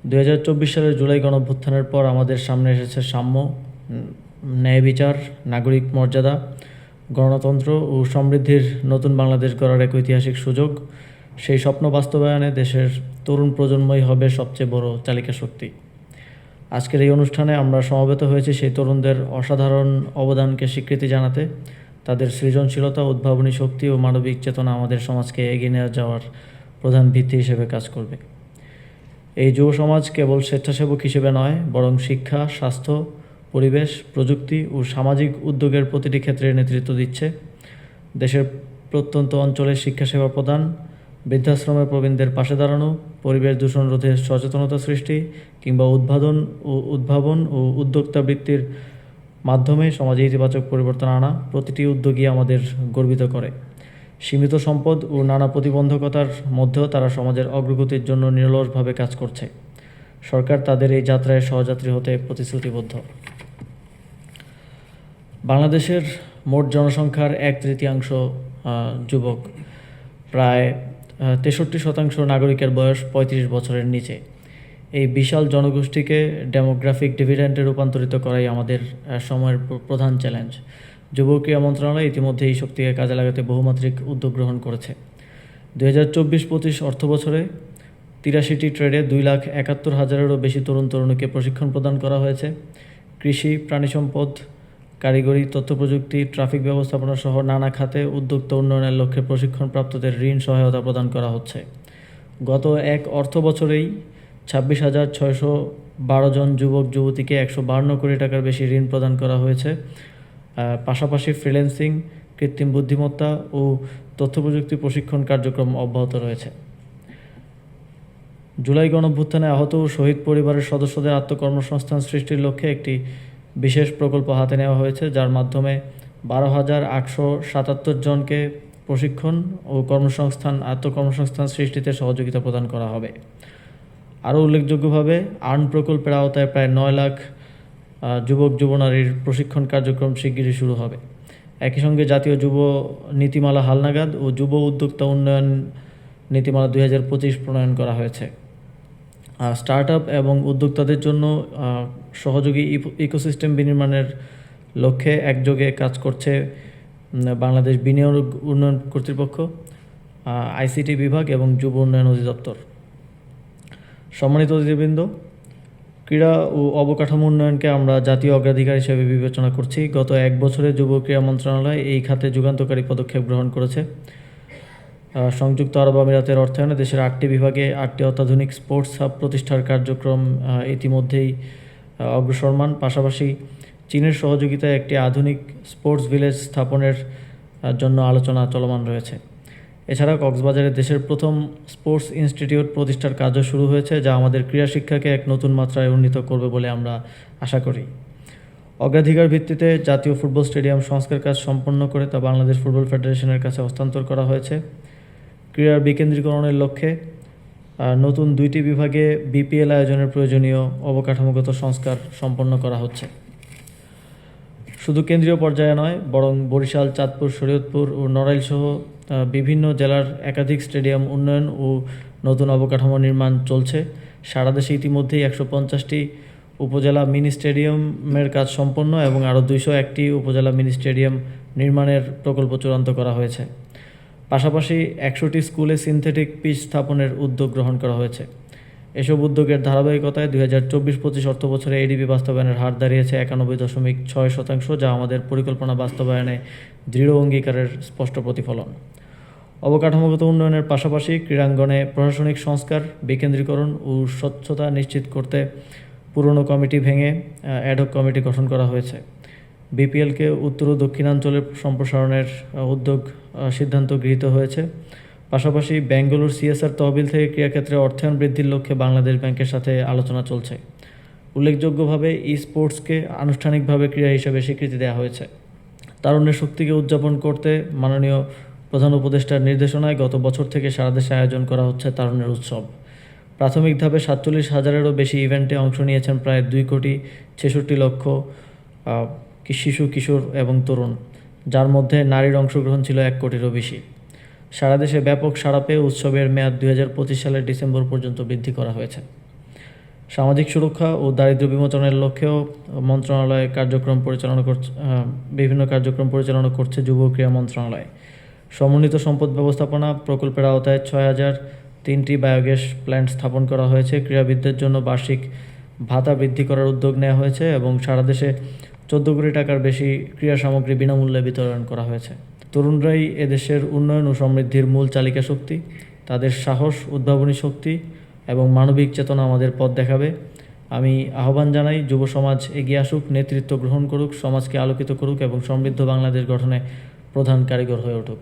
2024 সালের জুলাই গণঅভ্যুত্থানের পর আমাদের সামনে এসেছে সাম্য, ন্যায় বিচার, নাগরিক মর্যাদা, গণতন্ত্র ও সমৃদ্ধির নতুন বাংলাদেশ গড়ার এক ঐতিহাসিক সুযোগ। সেই স্বপ্ন বাস্তবায়নে দেশের তরুণ প্রজন্মই হবে সবচেয়ে বড় চালিকা শক্তি। আজকের এই অনুষ্ঠানে আমরা সমবেত হয়েছি সেই তরুণদের অসাধারণ অবদানকে স্বীকৃতি জানাতে। তাদের সৃজনশীলতা, উদ্ভাবনী শক্তি ও মানবিক চেতনা আমাদের সমাজকে এগিয়ে নিয়ে যাওয়ার প্রধান ভিত্তি হিসেবে কাজ করবে। এই যুব সমাজ কেবল স্বেচ্ছাসেবক হিসেবে নয়, বরং শিক্ষা, স্বাস্থ্য, পরিবেশ, প্রযুক্তি ও সামাজিক উদ্যোগের প্রতিটি ক্ষেত্রে নেতৃত্ব দিচ্ছে। দেশের প্রত্যন্ত অঞ্চলে শিক্ষাসেবা প্রদান, বৃদ্ধাশ্রমের প্রবীণদের পাশে দাঁড়ানো, পরিবেশ দূষণ রোধে সচেতনতা সৃষ্টি কিংবা উদ্ভাবন ও উদ্যোক্তা বৃত্তির মাধ্যমে সমাজে ইতিবাচক পরিবর্তন আনা, প্রতিটি উদ্যোগই আমাদের গর্বিত করে। সীমিত সম্পদ ও নানা প্রতিবন্ধকতার মধ্যেও তারা সমাজের অগ্রগতির জন্য নিরলসভাবে কাজ করছে। সরকার তাদের এই যাত্রায় সহযাত্রী হতে প্রতিশ্রুতিবদ্ধ। বাংলাদেশের মোট জনসংখ্যার 1/3 যুবক। প্রায় 63% নাগরিকের বয়স 35 বছরের নিচে। এই বিশাল জনগোষ্ঠীকে ডেমোগ্রাফিক ডিভিডেন্ডে রূপান্তরিত করাই আমাদের সময়ের প্রধান চ্যালেঞ্জ। যুব ক্রীড়া মন্ত্রণালয় ইতিমধ্যে এই শক্তিকে কাজে লাগাতে বহুমাত্রিক উদ্যোগ গ্রহণ করেছে। 2024-25 অর্থবছরে 83টি ট্রেডে 2,71,000-এরও বেশি তরুণ তরুণীকে প্রশিক্ষণ প্রদান করা হয়েছে। কৃষি, প্রাণিসম্পদ, কারিগরি, তথ্যপ্রযুক্তি, ট্রাফিক ব্যবস্থাপনা সহ নানা খাতে উদ্যোক্তা উন্নয়নের লক্ষ্যে প্রশিক্ষণপ্রাপ্তদের ঋণ সহায়তা প্রদান করা হচ্ছে। গত এক অর্থ বছরেই 26,612 জন যুবক যুবতীকে 152 কোটি টাকার বেশি ঋণ প্রদান করা হয়েছে। পাশাপাশি ফ্রিল্যান্সিং, কৃত্রিম বুদ্ধিমত্তা ও তথ্যপ্রযুক্তি প্রশিক্ষণ কার্যক্রম অব্যাহত রয়েছে। জুলাই গণঅভ্যুত্থানে আহত ও শহীদ পরিবারের সদস্যদের আত্মকর্মসংস্থান সৃষ্টির লক্ষ্যে একটি বিশেষ প্রকল্প হাতে নেওয়া হয়েছে, যার মাধ্যমে 12,877 জনকে প্রশিক্ষণ ও আত্মকর্মসংস্থান সৃষ্টিতে সহযোগিতা প্রদান করা হবে। আরও উল্লেখযোগ্যভাবে আর্ন প্রকল্পের আওতায় প্রায় 9 লাখ যুবক যুবনারীর প্রশিক্ষণ কার্যক্রম শিগগিরই শুরু হবে। একই সঙ্গে জাতীয় যুব নীতিমালা হালনাগাদ ও যুব উদ্যোক্তা উন্নয়ন নীতিমালা 2025 প্রণয়ন করা হয়েছে। স্টার্টআপ এবং উদ্যোক্তাদের জন্য সহযোগী ইকোসিস্টেম বিনির্মাণের লক্ষ্যে একযোগে কাজ করছে বাংলাদেশ বিনিয়োগ উন্নয়ন কর্তৃপক্ষ, আইসিটি বিভাগ এবং যুব উন্নয়ন অধিদপ্তর। সম্মানিত অতিথিবৃন্দ, ক্রীড়া ও অবকাঠামো উন্নয়নকে আমরা জাতীয় অগ্রাধিকার হিসেবে বিবেচনা করছি। গত এক বছরে যুব ক্রীড়া মন্ত্রণালয় এই খাতে যুগান্তকারী পদক্ষেপ গ্রহণ করেছে। সংযুক্ত আরব আমিরাতের অর্থায়নে দেশের 8টি বিভাগে 8টি অত্যাধুনিক স্পোর্টস হাব প্রতিষ্ঠার কার্যক্রম ইতিমধ্যেই অগ্রসরমান। পাশাপাশি চীনের সহযোগিতায় একটি আধুনিক স্পোর্টস ভিলেজ স্থাপনের জন্য আলোচনা চলমান রয়েছে। এছাড়া কক্সবাজারে দেশের প্রথম স্পোর্টস ইনস্টিটিউট প্রতিষ্ঠার কাজও শুরু হয়েছে, যা আমাদের ক্রীড়া শিক্ষাকে এক নতুন মাত্রায় উন্নীত করবে বলে আমরা আশা করি। অগ্রাধিকার ভিত্তিতে জাতীয় ফুটবল স্টেডিয়াম সংস্কার কাজ সম্পন্ন করে তা বাংলাদেশ ফুটবল ফেডারেশনের কাছে হস্তান্তর করা হয়েছে। ক্রীড়ার বিকেন্দ্রীকরণের লক্ষ্যে নতুন 2টি বিভাগে বিপিএল আয়োজনের প্রয়োজনীয় অবকাঠামোগত সংস্কার সম্পন্ন করা হচ্ছে। শুধু কেন্দ্রীয় পর্যায়ে নয়, বরং বরিশাল, চাঁদপুর, শরীয়তপুর ও নড়াইল সহ বিভিন্ন জেলার একাধিক স্টেডিয়াম উন্নয়ন ও নতুন অবকাঠামো নির্মাণ চলছে। সারা দেশে ইতিমধ্যেই 150টি উপজেলা মিনি স্টেডিয়ামের কাজ সম্পন্ন এবং আরও 201টি উপজেলা মিনি স্টেডিয়াম নির্মাণের প্রকল্প চূড়ান্ত করা হয়েছে। পাশাপাশি 100টি স্কুলে সিনথেটিক পিচ স্থাপনের উদ্যোগ গ্রহণ করা হয়েছে। এসব উদ্যোগের ধারাবাহিকতায় 2024-25 অর্থবছরে এডিপি বাস্তবায়নের হার দাঁড়িয়েছে 91.6%, যা আমাদের পরিকল্পনা বাস্তবায়নে দৃঢ় অঙ্গীকারের স্পষ্ট প্রতিফলন। অবকাঠামোগত উন্নয়নের পাশাপাশি ক্রীড়াঙ্গনে প্রশাসনিক সংস্কার, বিকেন্দ্রীকরণ ও স্বচ্ছতা নিশ্চিত করতে পুরনো কমিটি ভেঙে অ্যাডহক কমিটি গঠন করা হয়েছে। বিপিএলকে উত্তর ও দক্ষিণাঞ্চলের সম্প্রসারণের সিদ্ধান্ত গৃহীত হয়েছে। পাশাপাশি ব্যাঙ্গালোর সিএসআর তহবিল থেকে ক্রীড়াক্ষেত্রে অর্থায়ন বৃদ্ধির লক্ষ্যে বাংলাদেশ ব্যাংকের সাথে আলোচনা চলছে। উল্লেখযোগ্যভাবে স্পোর্টসকে আনুষ্ঠানিকভাবে ক্রীড়া হিসেবে স্বীকৃতি দেওয়া হয়েছে। তারুণ্যের শক্তিকে উদযাপন করতে মাননীয় প্রধান উপদেষ্টার নির্দেশনায় গত বছর থেকে সারা দেশে আয়োজন করা হচ্ছে তারুণ্যের উৎসব। প্রাথমিক ধাপে 47,000-এরও বেশি ইভেন্টে অংশ নিয়েছেন প্রায় 2,66,00,000 শিশু, কিশোর এবং তরুণ, যার মধ্যে নারীর অংশগ্রহণ ছিল 1 কোটিরও বেশি। সারা দেশে ব্যাপক সাড়া পেয়ে উৎসবের মেয়াদ 2025 সালের ডিসেম্বর পর্যন্ত বৃদ্ধি করা হয়েছে। সামাজিক সুরক্ষা ও দারিদ্র্য বিমোচনের লক্ষ্যেও মন্ত্রণালয় বিভিন্ন কার্যক্রম পরিচালনা করছে যুব ক্রীড়া মন্ত্রণালয়। সমন্বিত সম্পদ ব্যবস্থাপনা প্রকল্পের আওতায় 6,003টি বায়োগ্যাস প্ল্যান্ট স্থাপন করা হয়েছে। ক্রীড়াবিদদের জন্য বার্ষিক ভাতা বৃদ্ধি করার উদ্যোগ নেওয়া হয়েছে এবং সারা দেশে 14 কোটি টাকার বেশি ক্রীড়া সামগ্রী বিনামূল্যে বিতরণ করা হয়েছে। তরুণরাই এদেশের উন্নয়ন ও সমৃদ্ধির মূল চালিকা শক্তি। তাদের সাহস, উদ্ভাবনী শক্তি এবং মানবিক চেতনা আমাদের পথ দেখাবে। আমি আহ্বান জানাই, যুব সমাজ এগিয়ে আসুক, নেতৃত্ব গ্রহণ করুক, সমাজকে আলোকিত করুক এবং সমৃদ্ধ বাংলাদেশ গঠনে প্রধান কারিগর হয়ে উঠুক।